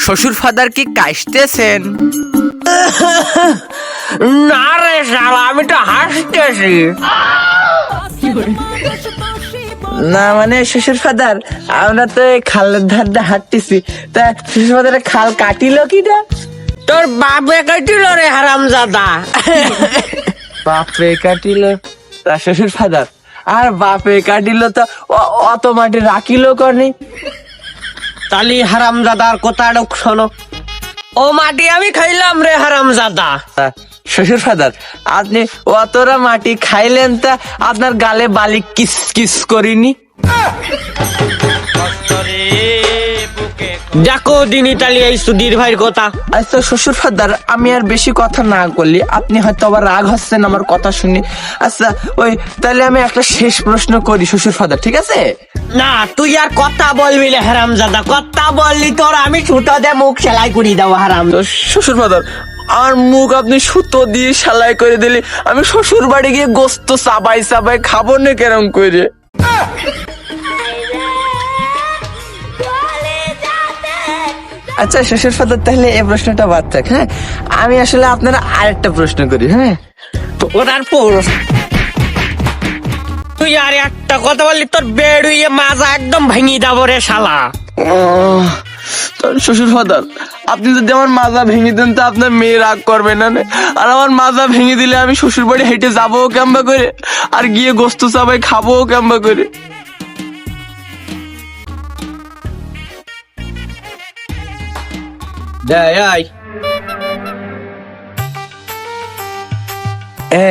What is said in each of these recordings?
শ্বশুর ফাদার কি কাশতেছেন? না রে শালা, আমি তো হাসতেছি। না মানে শ্বশুর ফাদার, আমরা তো এই খালের ধার দিয়ে হাঁটতেছি, তা শ্বশুর ফাদারের খাল কাটিল কিটা? তোর বাপে কাটিল রে হারামজাদা। বাপে কাটিল? তা শ্বশুর ফাদার, আর বাপে কাটিল তো অত মাটি রাখিল কনে? তালি হারামজাদার কথাটা শোনো। ও মাটি আমি খাইলাম রে হারামজাদা। তা শ্বশুর ফাদার, আপনি অতটা মাটি খাইলেন, তা আপনার গালে বালি কিস কিস করিনি? দেখো দিনি তালি এই সুধীর ভাইয়ের কথা। আচ্ছা শ্বশুর ফাদার, আমি আর বেশি কথা না করলি, আপনি হয়তো আবার রাগ হচ্ছেন আমার কথা শুনে। আচ্ছা ওই তাহলে আমি একটা শেষ প্রশ্ন করি শ্বশুর ফাদার, ঠিক আছে? না তুই আর কথা বলবি রে হারামজাদা, কথা বললি তোর আমি ছুটো দে মুখ সেলাই করি দেবো হারাম। তো শ্বশুর ফাদার, আমার মুখ আপনি সুতো দিয়ে সেলাই করে দিলে আমি শ্বশুর বাড়ি গিয়ে গোস্ত চাবাই চাবাই খাবো না কেরম করে? আচ্ছা শ্বশুর ফাদার, তাহলে এই প্রশ্নটা বাদ থাক। হ্যাঁ, আমি আসলে আপনারা আরেকটা প্রশ্ন করি। হ্যাঁ, ওটার পর তুই আর একটা কথা বললি তোর বেড়ুইয়ে মাজা একদম ভেঙে দেবো রে শালা। শ্বশুর ফাদার, আপনি যদি আমার মাজা ভেঙে দেন তা আপনার মেয়ে রাগ করবে না? আর আমার মাজা ভেঙে দিলে আমি শ্বশুর বাড়ি হেঁটে যাবো কেমবা করে, আর গিয়ে গোস্ত চাবাই খাবো কেমবা করে?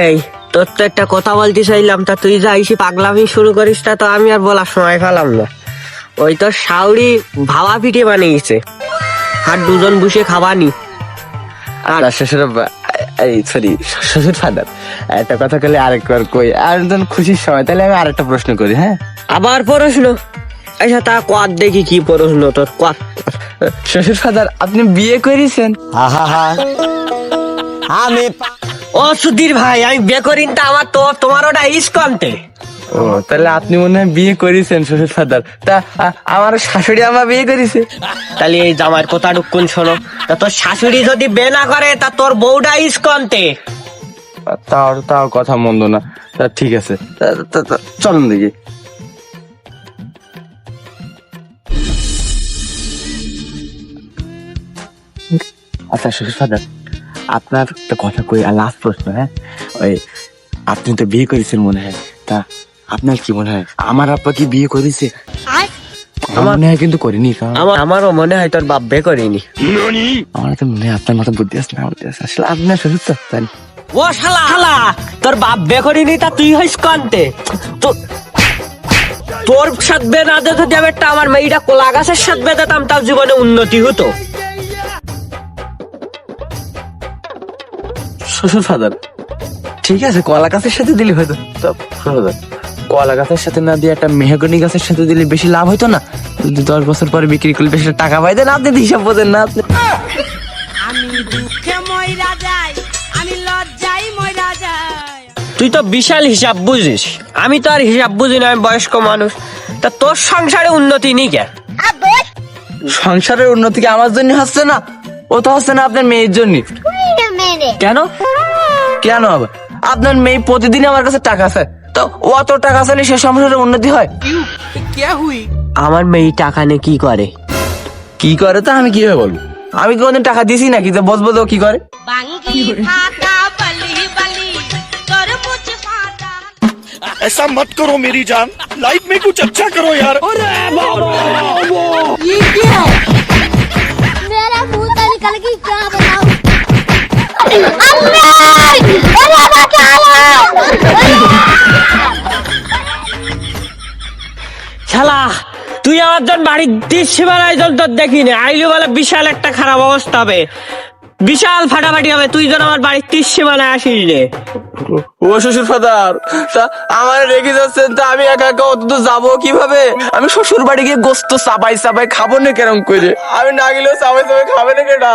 এই তোর তো একটা কথা বলতে চাইলাম, তা তুই যা এসে পাগলামি শুরু করিস, তা তো আমি আর বলার সময় পেলাম না। ওই তো শাউরি ভাবা পিঠে বানিয়েছে, আর দুজন বসে খাবানি। আর শ্বশুর সরি শ্বশুর ফাদার, একটা কথা বলে আরেকবার কই, আর খুশির সময়। তাহলে আমি আরেকটা প্রশ্ন করি। হ্যাঁ, আবার প্রশ্ন? আচ্ছা তা কর দেখি কি প্রশ্ন তোর, কর। শ্বশুর ফাদার, আপনি বিয়ে করেছেন? আমি ও সুধীর ভাই, আমি বিয়ে করিন, তা আমার তো তোমার ওটা ইস্কন্তে। ও তাহলে আপনি মনে হয় বিয়ে করেছেন শ্বশুর ফাদার। তা আমার শাশুড়ি আমার বিয়ে করেছে। তাহলে এই জামার কথা ঢুকুন শোনো, তা তোর শাশুড়ি যদি বিয়ে না করে তা তোর বউটা ইস্কন্তে। তাও কথা মন্দ না। তা ঠিক আছে, চলুন দেখি। আচ্ছা শ্বশুর ফাদার, আপনার একটা কথা কই, আর লাস্ট প্রশ্ন। হ্যাঁ, ওই আপনি তো বিয়ে করেছেন মনে হয়, তা আপনার কি মনে হয় আমার আব্বা কি বিয়ে করেছে? আমার মনে হয় কিন্তু করিনি। আমারও মনে হয় তোর বাপ বিয়ে করেনি। আমার তো মনে হয় আপনার মতো বুদ্ধি আছে না, আসলে আপনার শ্বশুর তো জানি। ও শালা শালা, তোর বাপ বিয়ে করিনি তা তুই হইস কন্তে? তোর সাথে বিয়ে না দিতে যদি আমি একটা আমার মেয়েটা কোলা গাছের সাথে বিয়ে দিতাম, তার জীবনে উন্নতি হতো। শ্বশুর ফাদার, ঠিক আছে, কলা গাছের সাথে দিলে হয়তো। কলা গাছের সাথে না দিয়ে একটা মেহগনি গাছের সাথে দিলে বেশি লাভ হইতো না? 10 বছর পরে বিক্রি করলে বেশি টাকা পাইতেন। আপনি হিসাব বোঝেন না। আপনি আমি দুঃখে মইরা যাই, আমি লজ্জায় মইরা যাই। তুই তো বিশাল হিসাব বুঝিস, আমি তো আর হিসাব বুঝি না, আমি বয়স্ক মানুষ। তা তোর সংসারে উন্নতি নেই কেন? সংসারের উন্নতি কি আমার জন্য হচ্ছে না? ও তো হচ্ছে না আপনার মেয়ের জন্য। কেন কেন আবার? আপনার মেয়ে প্রতিদিন আমার কাছে টাকা আছে, তো অত টাকা চাইলে সে সংসারের উন্নতি হয়? আমার মেয়ে টাকা নিয়ে কি করে? কি করে তা আমি কিভাবে বলবো? আমি কোনদিন টাকা দিছি নাকি যে বসবো তো কি করে? বাঙ্গি ফাটা বলি বলি তোর মুছ ফাটা। ऐसा मत करो मेरी जान, लाइफ में कुछ अच्छा करो यार। ये क्या है? मेरा मुंह से निकल गई, क्या बताऊं? अरे बचाओ! শালা তুই আমার জন বাড়ির দৃশ্য বানাই জন তোর দেখিনি, আইলে বলে বিশাল একটা খারাপ অবস্থা হবে, বিশাল ফাটাফাটি হবে। তুই জন আমার বাড়ির দৃশ্য বানায় আসিস রে। ও শ্বশুর ফাদার, তা আমার রেগে যাচ্ছেন, তা আমি একা একা অত যাবো কিভাবে? আমি শ্বশুর বাড়ি গিয়ে গোস্ত চাবাই চাবাই খাবো না কেরম করে? আমি না গেলেও চাবাই চাবাই খাবে না কেটা?